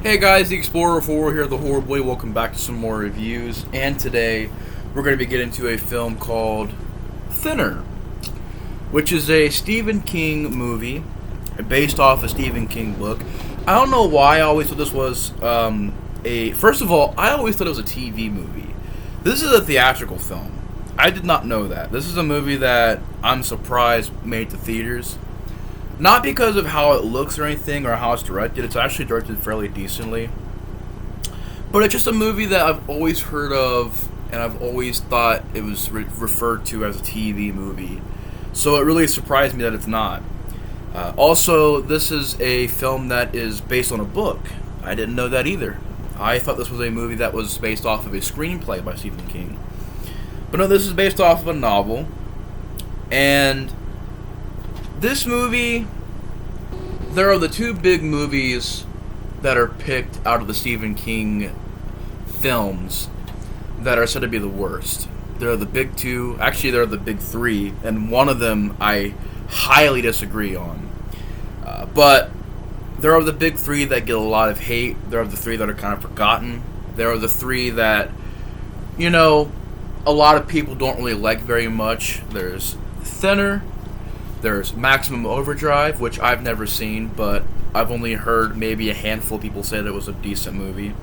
Hey guys, the Explorer 4 here, the Horror Boy. Welcome back to some more reviews. And today we're going to be getting into a film called Thinner, which is a Stephen King movie based off a Stephen King book. I don't know why I always thought this was First of all, I always thought it was a TV movie. This is a theatrical film. I did not know that. This is a movie that I'm surprised made to theaters. Not because of how it looks or anything or how it's directed. It's actually directed fairly decently. But it's just a movie that I've always heard of and I've always thought it was referred to as a TV movie. So it really surprised me that it's not. Also, this is a film that is based on a book. I didn't know that either. I thought this was a movie that was based off of a screenplay by Stephen King. But no, this is based off of a novel. And this movie, there are the two big movies that are picked out of the Stephen King films that are said to be the worst. They're the big two. Actually, they're the big three, and one of them I highly disagree on. But there are the big three that get a lot of hate. There are the three that are kind of forgotten. There are the three that, a lot of people don't really like very much. There's Thinner. There's Maximum Overdrive, which I've never seen, but I've only heard maybe a handful of people say that it was a decent movie.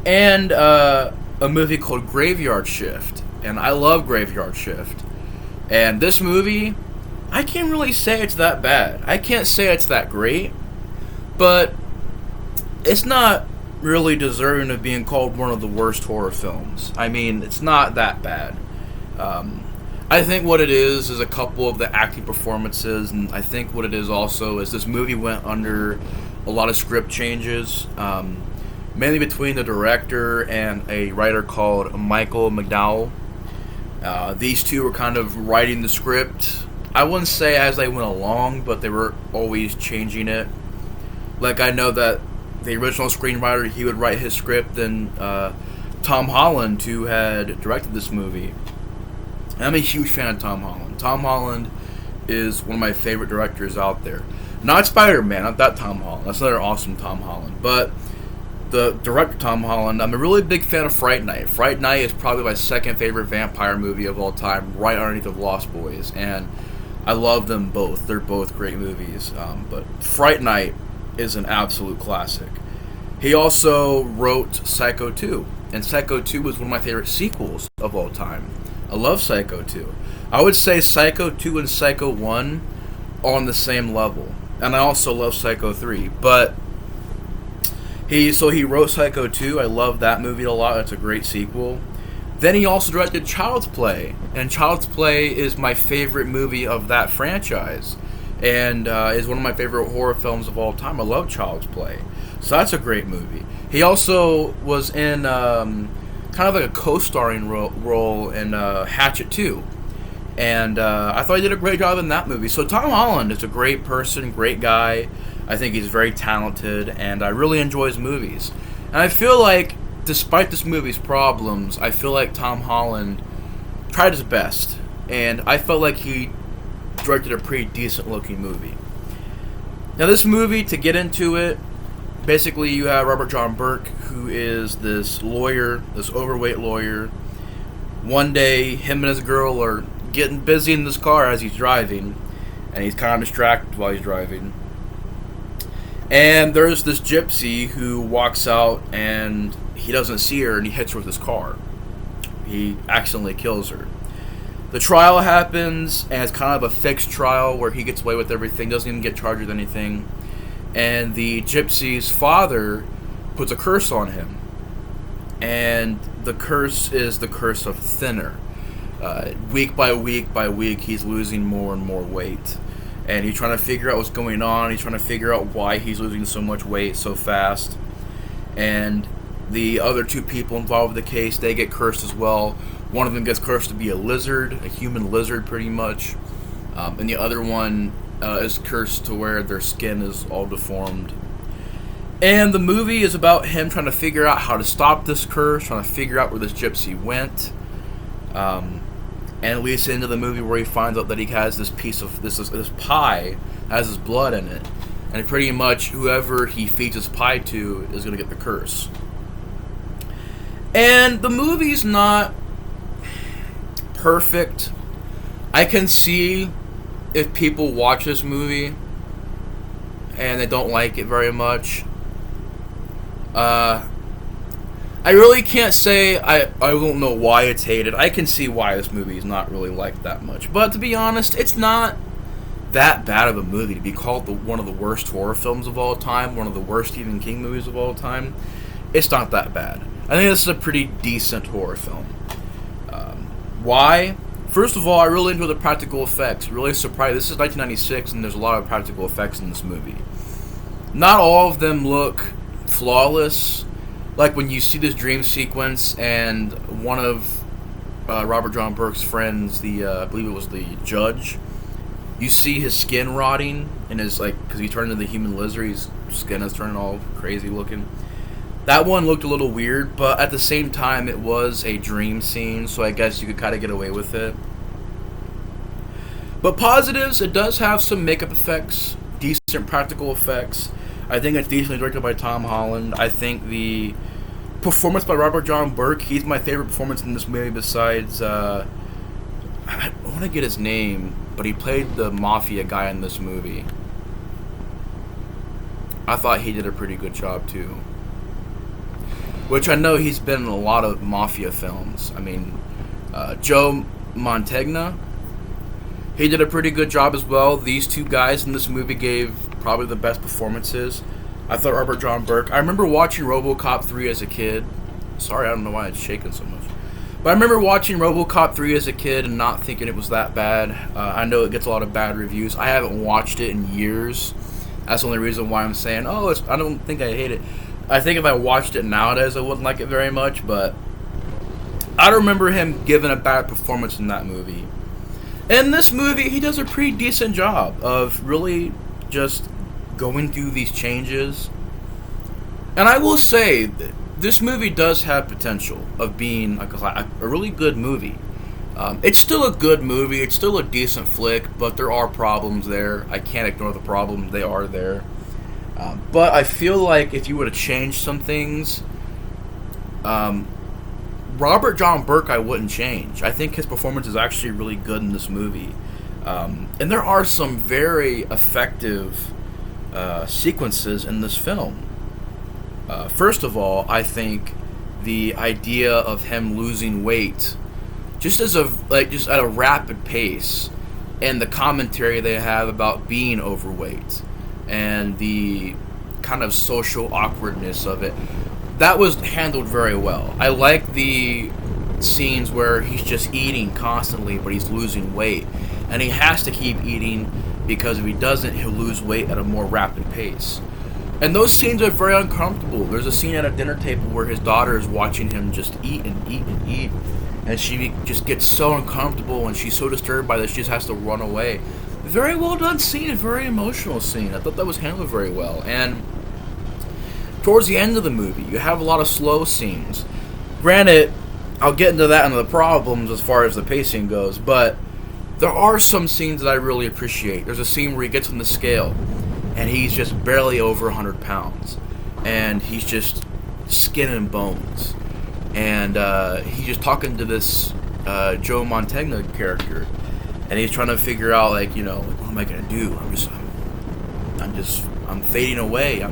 And a movie called Graveyard Shift. And I love Graveyard Shift. And this movie, I can't really say it's that bad. I can't say it's that great, but it's not really deserving of being called one of the worst horror films. I mean, it's not that bad. I think what it is a couple of the acting performances, and I think what it is also is this movie went under a lot of script changes, mainly between the director and a writer called Michael McDowell. These two were kind of writing the script. I wouldn't say as they went along, but they were always changing it. Like, I know that the original screenwriter, he would write his script, and Tom Holland, who had directed this movie. I'm a huge fan of Tom Holland. Tom Holland is one of my favorite directors out there. Not Spider-Man, not that Tom Holland. That's another awesome Tom Holland. But the director, Tom Holland, I'm a really big fan of Fright Night. Fright Night is probably my second favorite vampire movie of all time, right underneath of Lost Boys. And I love them both. They're both great movies. But Fright Night is an absolute classic. He also wrote Psycho 2. And Psycho 2 was one of my favorite sequels of all time. I love Psycho 2. I would say Psycho 2 and Psycho 1 are on the same level. And I also love Psycho 3. But he wrote Psycho 2. I love that movie a lot. It's a great sequel. Then he also directed Child's Play. And Child's Play is my favorite movie of that franchise. And is one of my favorite horror films of all time. I love Child's Play. So that's a great movie. He also was in kind of like a co-starring role in Hatchet 2. And I thought he did a great job in that movie. So Tom Holland is a great person, great guy. I think he's very talented, and I really enjoy his movies. And I feel like, despite this movie's problems, I feel like Tom Holland tried his best. And I felt like he directed a pretty decent-looking movie. Now this movie, to get into it, basically, you have Robert John Burke, who is this lawyer, this overweight lawyer. One day, him and his girl are getting busy in this car as he's driving, and he's kind of distracted while he's driving. And there's this gypsy who walks out, and he doesn't see her, and he hits her with his car. He accidentally kills her. The trial happens, and it's kind of a fixed trial where he gets away with everything, doesn't even get charged with anything. And the gypsy's father puts a curse on him. And the curse is the curse of Thinner. Week by week, he's losing more and more weight. And he's trying to figure out what's going on. He's trying to figure out why he's losing so much weight so fast. And the other two people involved with the case, they get cursed as well. One of them gets cursed to be a lizard, a human lizard pretty much. And the other one is cursed to where their skin is all deformed. And the movie is about him trying to figure out how to stop this curse, trying to figure out where this gypsy went. And it leads into the movie where he finds out that he has this piece of this pie has his blood in it. and pretty much whoever he feeds his pie to is going to get the curse. And the movie's not perfect. I can see if people watch this movie and they don't like it very much. I really can't say I don't know why it's hated. I can see why this movie is not really liked that much. But to be honest, it's not that bad of a movie to be called one of the worst horror films of all time, one of the worst Stephen King movies of all time. It's not that bad. I think this is a pretty decent horror film. Why? First of all, I really enjoy the practical effects. Really surprised. This is 1996, and there's a lot of practical effects in this movie. Not all of them look flawless. Like when you see this dream sequence, and one of Robert John Burke's friends, I believe it was the judge, you see his skin rotting, and his because he turned into the human lizard, his skin is turning all crazy looking. That one looked a little weird, but at the same time, it was a dream scene, so I guess you could kind of get away with it. But positives, it does have some makeup effects, decent practical effects. I think it's decently directed by Tom Holland. I think the performance by Robert John Burke, he's my favorite performance in this movie besides, I want to get his name, but he played the mafia guy in this movie. I thought he did a pretty good job, too. Which I know he's been in a lot of mafia films. I mean, Joe Mantegna, he did a pretty good job as well. These two guys in this movie gave probably the best performances. I thought Robert John Burke. I remember watching RoboCop 3 as a kid. Sorry, I don't know why it's shaking so much. But I remember watching RoboCop 3 as a kid and not thinking it was that bad. I know it gets a lot of bad reviews. I haven't watched it in years. That's the only reason why I'm saying, I don't think I hate it. I think if I watched it nowadays, I wouldn't like it very much, but I don't remember him giving a bad performance in that movie. In this movie, he does a pretty decent job of really just going through these changes. And I will say, this movie does have potential of being a really good movie. It's still a good movie, it's still a decent flick, but there are problems there. I can't ignore the problems, they are there. But I feel like if you were to change some things, Robert John Burke I wouldn't change. I think his performance is actually really good in this movie. And there are some very effective sequences in this film. First of all, I think the idea of him losing weight, just at a rapid pace, and the commentary they have about being overweight, and the kind of social awkwardness of it, that was handled very well. I like the scenes where he's just eating constantly, but he's losing weight, and he has to keep eating because if he doesn't, he'll lose weight at a more rapid pace. And those scenes are very uncomfortable. There's a scene at a dinner table where his daughter is watching him just eat and eat and eat, and she just gets so uncomfortable, and she's so disturbed by this, she just has to run away. Very well done scene, a very emotional scene. I thought that was handled very well. And towards the end of the movie, you have a lot of slow scenes. Granted, I'll get into that and the problems as far as the pacing goes, but there are some scenes that I really appreciate. There's a scene where he gets on the scale, and he's just barely over 100 pounds. And he's just skin and bones. And he's just talking to this Joe Mantegna character. And he's trying to figure out, what am I going to do? I'm fading away.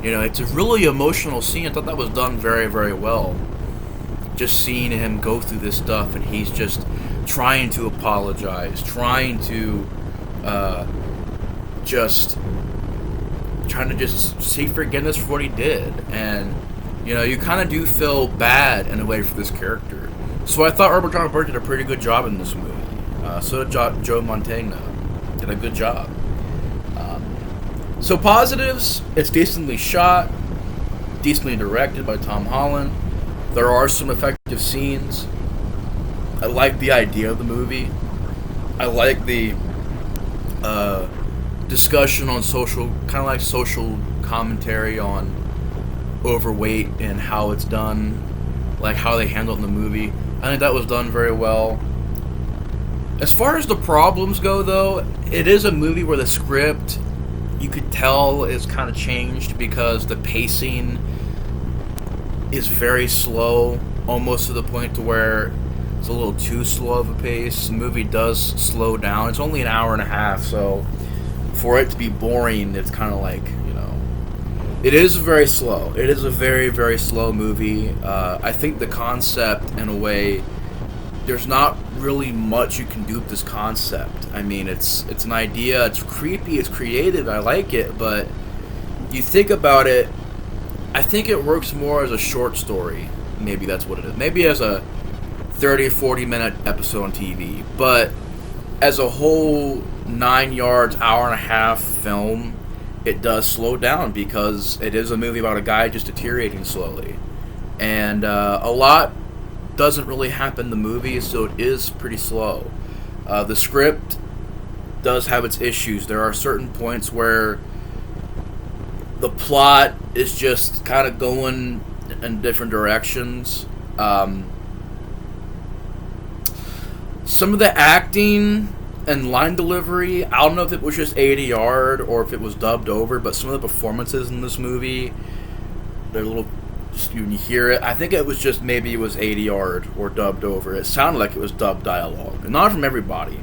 It's a really emotional scene. I thought that was done very, very well. Just seeing him go through this stuff, and he's just trying to apologize, trying to seek forgiveness for what he did. And, you kind of do feel bad in a way for this character. So I thought Robert John Burke did a pretty good job in this movie. So did Joe Mantegna. Did a good job. So positives, it's decently shot, decently directed by Tom Holland. There are some effective scenes. I like the idea of the movie. I like the discussion on social commentary on overweight and how it's done, like how they handle it in the movie. I think that was done very well. As far as the problems go, though, it is a movie where the script you could tell is kind of changed because the pacing is very slow, almost to the point to where it's a little too slow of a pace. The movie does slow down. It's only an hour and a half, so for it to be boring, it's kind of like, it is very slow. It is a very, very slow movie. I think the concept, in a way, there's not really much you can do with this concept. I mean, it's an idea. It's creepy. It's creative. I like it, but you think about it, I think it works more as a short story. Maybe that's what it is. Maybe as a 30 or 40 minute episode on TV. But as a whole 9 yards, hour and a half film, it does slow down because it is a movie about a guy just deteriorating slowly. And a lot doesn't really happen in the movie, so it is pretty slow. The script does have its issues. There are certain points where the plot is just kind of going in different directions. Some of the acting and line delivery, I don't know if it was just ADR'd or if it was dubbed over, but some of the performances in this movie, they're a little, just when you hear it, I think it was just, maybe it was ADR'd or dubbed over. It sounded like it was dubbed dialogue. Not from everybody,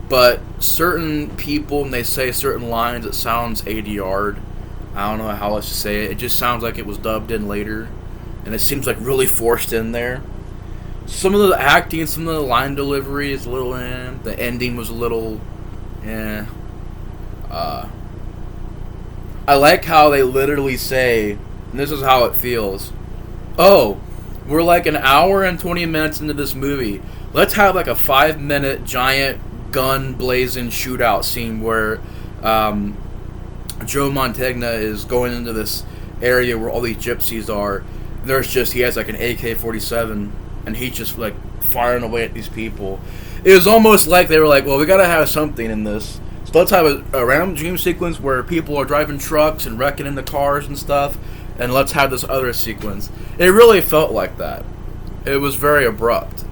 but certain people, when they say certain lines, it sounds ADR'd. I don't know how else to say it. It just sounds like it was dubbed in later, and it seems like really forced in there. Some of the acting, some of the line delivery is a little the ending was a little I like how they literally say, and this is how it feels, oh, we're like an hour and 20 minutes into this movie. Let's have like a 5-minute giant gun blazing shootout scene where Joe Mantegna is going into this area where all these gypsies are. He has like an AK-47, and he's just like firing away at these people. It was almost like they were like, well, we gotta have something in this, so let's have a random dream sequence where people are driving trucks and wrecking into cars and stuff, and let's have this other sequence. It really felt like that. It was very abrupt.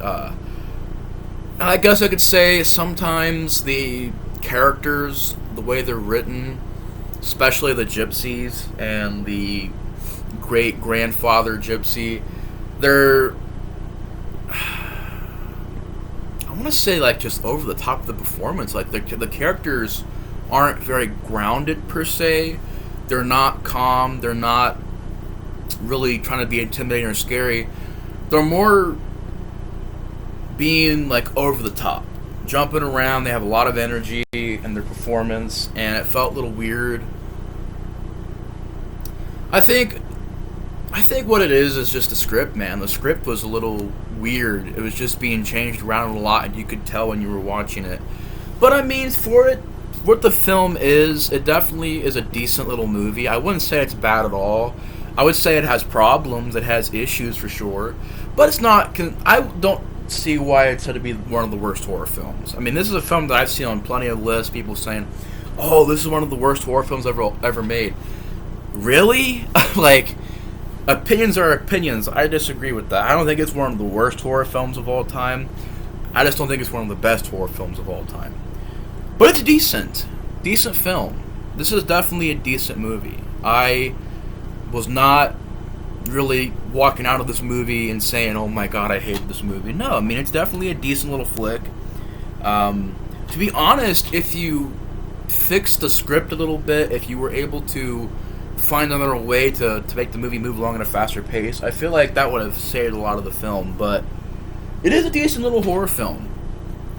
I guess I could say sometimes the characters, the way they're written, especially the gypsies and the great-grandfather gypsy, they're, I want to say, like, just over the top of the performance. Like, the characters aren't very grounded, per se. They're not calm. They're not really trying to be intimidating or scary. They're more being, like, over the top. Jumping around. They have a lot of energy in their performance, and it felt a little weird. I think what it is just the script, man. The script was a little weird. It was just being changed around a lot, and you could tell when you were watching it. But I mean, for it, what the film is, it definitely is a decent little movie. I wouldn't say it's bad at all. I would say it has problems. It has issues for sure. But it's not. I don't see why it's going to be one of the worst horror films. I mean, this is a film that I've seen on plenty of lists. People saying, "Oh, this is one of the worst horror films ever made." Really? Like, opinions are opinions. I disagree with that. I don't think it's one of the worst horror films of all time. I just don't think it's one of the best horror films of all time. But it's decent. Decent film. This is definitely a decent movie. I was not really walking out of this movie and saying, oh my god, I hated this movie. No, I mean, it's definitely a decent little flick. To be honest, if you fixed the script a little bit, if you were able to find another way to make the movie move along at a faster pace, I feel like that would have saved a lot of the film. But it is a decent little horror film,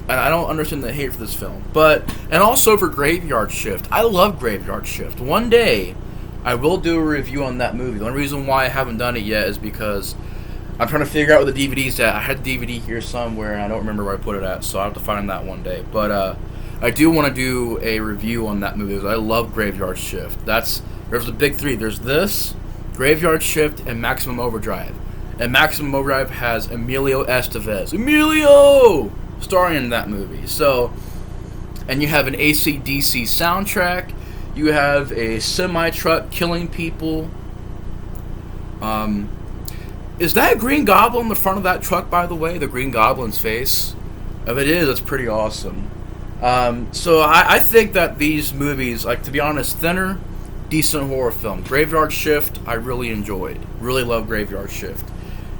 and I don't understand the hate for this film. And also for Graveyard Shift. I love Graveyard Shift. One day I will do a review on that movie. The only reason why I haven't done it yet is because I'm trying to figure out where the DVD's at. I had the DVD here somewhere, and I don't remember where I put it at, so I'll have to find that one day. But I do want to do a review on that movie, because I love Graveyard Shift. There's the big three. There's this, Graveyard Shift, and Maximum Overdrive. And Maximum Overdrive has Emilio Estevez. Emilio! Starring in that movie. So, and you have an AC/DC soundtrack. You have a semi-truck killing people. Is that Green Goblin on the front of that truck, by the way? The Green Goblin's face? If it is, it's pretty awesome. So I think that these movies, like to be honest, Thinner, decent horror film. Graveyard Shift, I really enjoyed. Really love Graveyard Shift.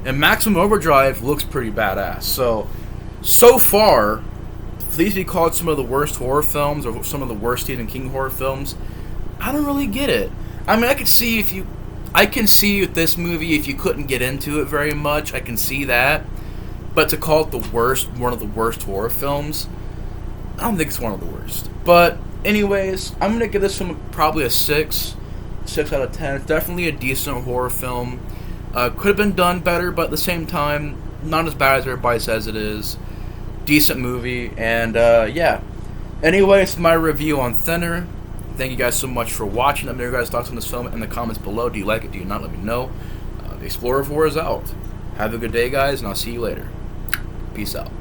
And Maximum Overdrive looks pretty badass. So far, for these to be called some of the worst horror films or some of the worst Stephen King horror films, I don't really get it. I mean, I can see with this movie if you couldn't get into it very much, I can see that. But to call it one of the worst horror films, I don't think it's one of the worst. But anyways, I'm gonna give this one probably a 6 out of 10. It's definitely a decent horror film. Could have been done better, but at the same time, not as bad as everybody says it is. Decent movie, and yeah. Anyways, my review on Thinner. Thank you guys so much for watching. Let me know your guys' thoughts on this film in the comments below. Do you like it? Do you not? Let me know. The Explorer of Horror is out. Have a good day, guys, and I'll see you later. Peace out.